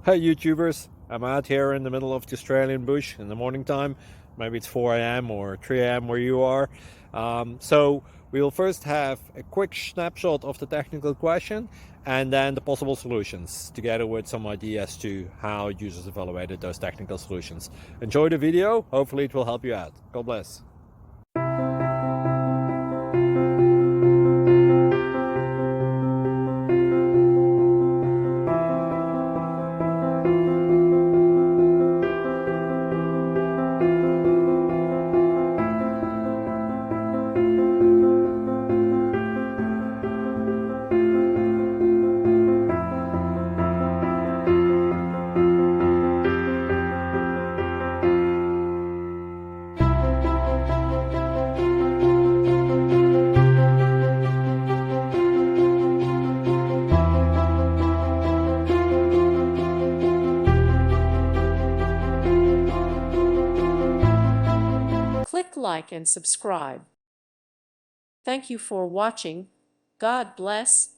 Hey YouTubers, I'm out here in the middle of the Australian bush in the morning time. Maybe it's 4 a.m. or 3 a.m. where you are. So we'll first have a quick snapshot of the technical question and then the possible solutions, together with some ideas to how users evaluated those technical solutions. Enjoy the video, hopefully it will help you out. God bless. Click like and subscribe. Thank you for watching. God bless.